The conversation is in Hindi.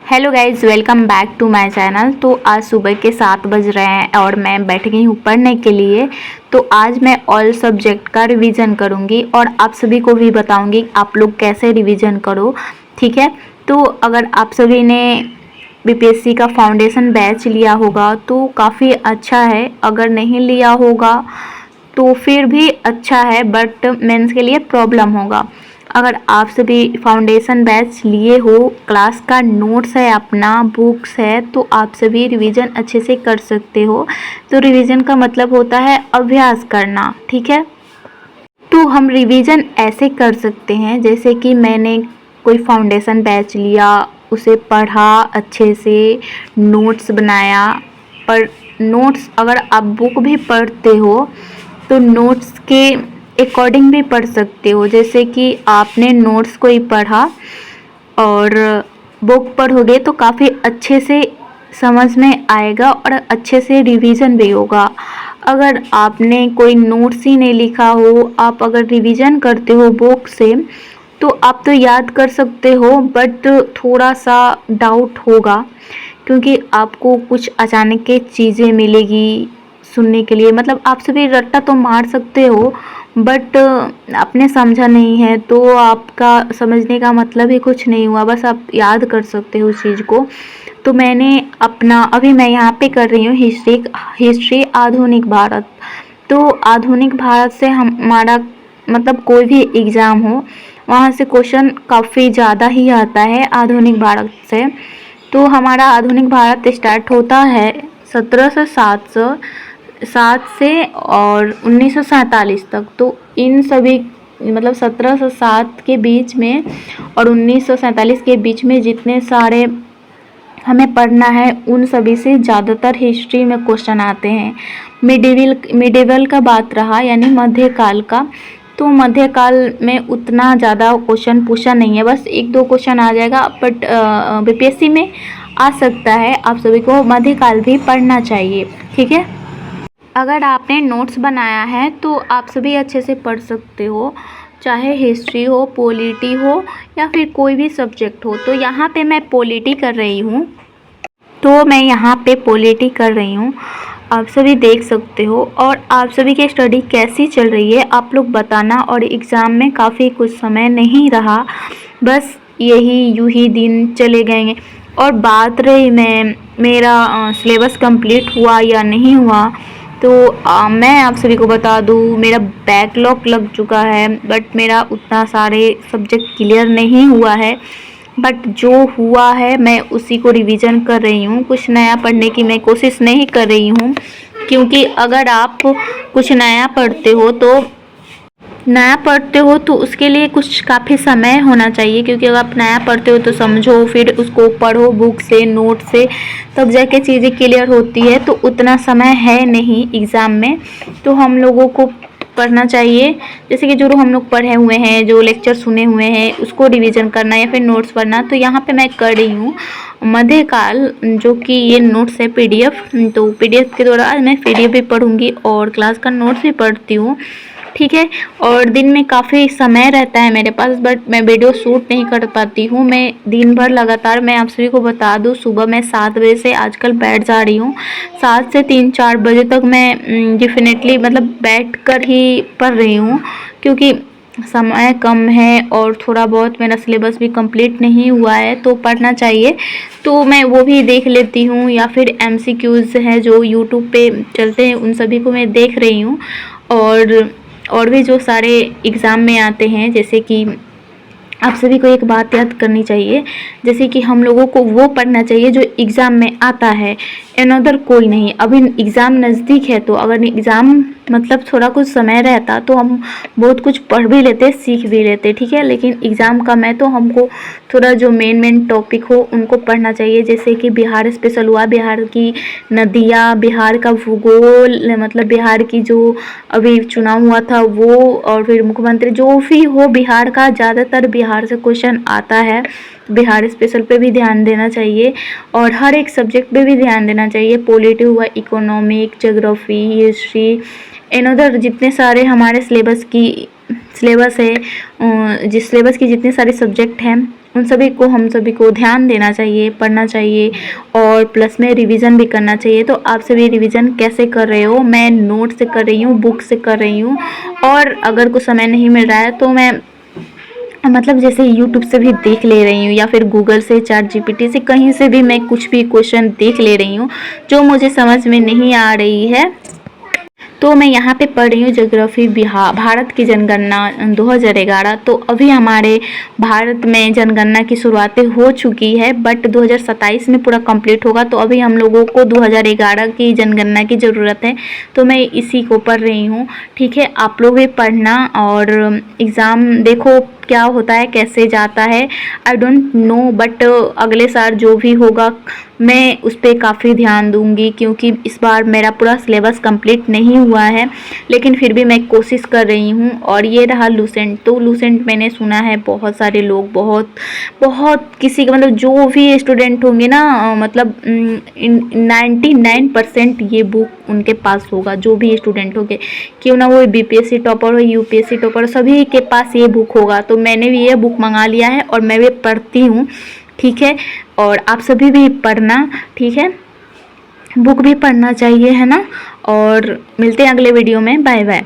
Hello guys, welcome back to my channel. तो आज सुबह के 7 बज रहे हैं और मैं बैठ गई हूँ पढ़ने के लिए। तो आज मैं ऑल सब्जेक्ट का रिवीजन करूँगी और आप सभी को भी बताऊँगी आप लोग कैसे रिवीजन करो, ठीक है। तो अगर आप सभी ने बीपीएससी का फाउंडेशन बैच लिया होगा तो काफ़ी अच्छा है, अगर नहीं लिया होगा तो फिर भी अच्छा है, बट मेंस के लिए प्रॉब्लम होगा। अगर आप सभी फाउंडेशन बैच लिए हो, क्लास का नोट्स है, अपना बुक्स है, तो आप सभी रिवीजन अच्छे से कर सकते हो। तो रिवीजन का मतलब होता है अभ्यास करना, ठीक है। तो हम रिवीजन ऐसे कर सकते हैं जैसे कि मैंने कोई फाउंडेशन बैच लिया, उसे पढ़ा अच्छे से, नोट्स बनाया। पर नोट्स अगर आप बुक भी पढ़ते हो तो नोट्स के अकॉर्डिंग भी पढ़ सकते हो। जैसे कि आपने नोट्स को ही पढ़ा और बुक पढ़ोगे तो काफ़ी अच्छे से समझ में आएगा और अच्छे से रिवीजन भी होगा। अगर आपने कोई नोट्स ही नहीं लिखा हो, आप अगर रिवीजन करते हो बुक से तो आप तो याद कर सकते हो, बट थोड़ा सा डाउट होगा क्योंकि आपको कुछ अचानक के चीज़ें मिलेगी सुनने के लिए। मतलब आप सभी रट्टा तो मार सकते हो, बट आपने समझा नहीं है तो आपका समझने का मतलब ही कुछ नहीं हुआ, बस आप याद कर सकते हो उस चीज़ को। तो मैंने अपना अभी मैं यहाँ पे कर रही हूँ हिस्ट्री आधुनिक भारत। तो आधुनिक भारत से हमारा मतलब कोई भी एग्ज़ाम हो वहाँ से क्वेश्चन काफ़ी ज़्यादा ही आता है आधुनिक भारत से। तो हमारा आधुनिक भारत स्टार्ट होता है 1707 से और 1947 तक। तो इन सभी मतलब 1707 के बीच में और 1947 के बीच में जितने सारे हमें पढ़ना है उन सभी से ज़्यादातर हिस्ट्री में क्वेश्चन आते हैं। मिडिवल का बात रहा यानी मध्यकाल का, तो मध्यकाल में उतना ज़्यादा क्वेश्चन पूछा नहीं है, बस एक दो क्वेश्चन आ जाएगा। बट बीपीएससी में आ सकता है। आप सभी को मध्यकाल भी पढ़ना चाहिए, ठीक है। अगर आपने नोट्स बनाया है तो आप सभी अच्छे से पढ़ सकते हो, चाहे हिस्ट्री हो, पॉलिटी हो या फिर कोई भी सब्जेक्ट हो। तो यहाँ पे मैं पॉलिटी कर रही हूँ, आप सभी देख सकते हो। और आप सभी की स्टडी कैसी चल रही है आप लोग बताना। और एग्ज़ाम में काफ़ी कुछ समय नहीं रहा, बस यही यूँ ही दिन चले गए। और बात रही मेरा सिलेबस कंप्लीट हुआ या नहीं हुआ, तो मैं आप सभी को बता दूँ मेरा बैकलॉग लग चुका है, बट मेरा उतना सारे सब्जेक्ट क्लियर नहीं हुआ है। बट जो हुआ है मैं उसी को रिवीजन कर रही हूँ, कुछ नया पढ़ने की मैं कोशिश नहीं कर रही हूँ। क्योंकि अगर आप कुछ नया पढ़ते हो तो उसके लिए कुछ काफ़ी समय होना चाहिए। क्योंकि अगर आप नया पढ़ते हो तो समझो, फिर उसको पढ़ो बुक से, नोट से, तब जाके चीज़ें क्लियर होती है। तो उतना समय है नहीं एग्ज़ाम में, तो हम लोगों को पढ़ना चाहिए। जैसे कि जो हम लोग पढ़े हुए हैं, जो लेक्चर सुने हुए हैं, उसको रिवीजन करना या फिर नोट्स पढ़ना। तो यहाँ पे मैं कर रही हूँ मध्यकाल, जो कि ये नोट्स है पीडीएफ। तो पीडीएफ के द्वारा मैं पीडीएफ भी पढ़ूँगी और क्लास का नोट्स भी पढ़ती हूँ, ठीक है। और दिन में काफ़ी समय रहता है मेरे पास, बट मैं वीडियो शूट नहीं कर पाती हूँ। मैं दिन भर लगातार, मैं आप सभी को बता दूँ, सुबह मैं 7 बजे से आजकल बैठ जा रही हूँ। 7 से 3-4 बजे तक मैं डेफिनेटली मतलब बैठ कर ही पढ़ रही हूँ, क्योंकि समय कम है और थोड़ा बहुत मेरा सिलेबस भी कंप्लीट नहीं हुआ है, तो पढ़ना चाहिए। तो मैं वो भी देख लेती हूँ, या फिर एमसीक्यूज़ हैं जो यूट्यूब पे चलते हैं उन सभी को मैं देख रही हूँ। और भी जो सारे एग्ज़ाम में आते हैं, जैसे कि आप सभी को एक बात याद करनी चाहिए, जैसे कि हम लोगों को वो पढ़ना चाहिए जो एग्ज़ाम में आता है, अनदर कोई नहीं। अभी एग्ज़ाम नज़दीक है, तो अगर एग्ज़ाम मतलब थोड़ा कुछ समय रहता तो हम बहुत कुछ पढ़ भी लेते, सीख भी लेते, ठीक है। लेकिन एग्ज़ाम कम है तो हमको थोड़ा जो मेन टॉपिक हो उनको पढ़ना चाहिए। जैसे कि बिहार स्पेशल हुआ, बिहार की नदियाँ, बिहार का भूगोल, मतलब बिहार की जो अभी चुनाव हुआ था वो, और फिर मुख्यमंत्री जो भी हो बिहार का, ज़्यादातर बिहार से क्वेश्चन आता है। बिहार स्पेशल पे भी ध्यान देना चाहिए और हर एक सब्जेक्ट पे भी ध्यान देना चाहिए। पॉलिटी हुआ, economic, geography, history, in other जितने सारे हमारे सिलेबस की सिलेबस है, जिस सिलेबस की जितने सारे सब्जेक्ट हैं उन सभी को हम सभी को ध्यान देना चाहिए, पढ़ना चाहिए और प्लस में रिवीजन भी करना चाहिए। तो आप सभी रिवीजन कैसे कर रहे हो? मैं नोट से कर रही हूँ, बुक से कर रही हूँ, और अगर कुछ समय नहीं मिल रहा है तो मैं मतलब जैसे यूट्यूब से भी देख ले रही हूँ या फिर गूगल से, चैट जीपीटी से, कहीं से भी मैं कुछ भी क्वेश्चन देख ले रही हूँ जो मुझे समझ में नहीं आ रही है। तो मैं यहाँ पे पढ़ रही हूँ ज्योग्राफी भारत की जनगणना 2011। तो अभी हमारे भारत में जनगणना की शुरुआतें हो चुकी है, बट 2027 में पूरा कंप्लीट होगा। तो अभी हम लोगों को 2011 की जनगणना की ज़रूरत है, तो मैं इसी को पढ़ रही हूँ। ठीक है, आप लोग भी पढ़ना और एग्ज़ाम देखो क्या होता है, कैसे जाता है, आई डोंट नो, बट अगले साल जो भी होगा मैं उस पर काफ़ी ध्यान दूंगी, क्योंकि इस बार मेरा पूरा सिलेबस कंप्लीट नहीं हुआ है, लेकिन फिर भी मैं कोशिश कर रही हूँ। और ये रहा लूसेंट। तो लूसेंट मैंने सुना है बहुत सारे लोग, बहुत किसी का मतलब जो भी स्टूडेंट होंगे ना, मतलब 99% ये बुक उनके पास होगा, जो भी स्टूडेंट होंगे, क्यों ना वो बीपीएससी टॉपर हो, यूपीएससी टॉपर, सभी के पास ये बुक होगा। तो मैंने भी ये बुक मंगा लिया है और मैं भी पढ़ती हूँ। ठीक है, और आप सभी भी पढ़ना। ठीक है, बुक भी पढ़ना चाहिए, है ना। और मिलते हैं अगले वीडियो में। Bye bye.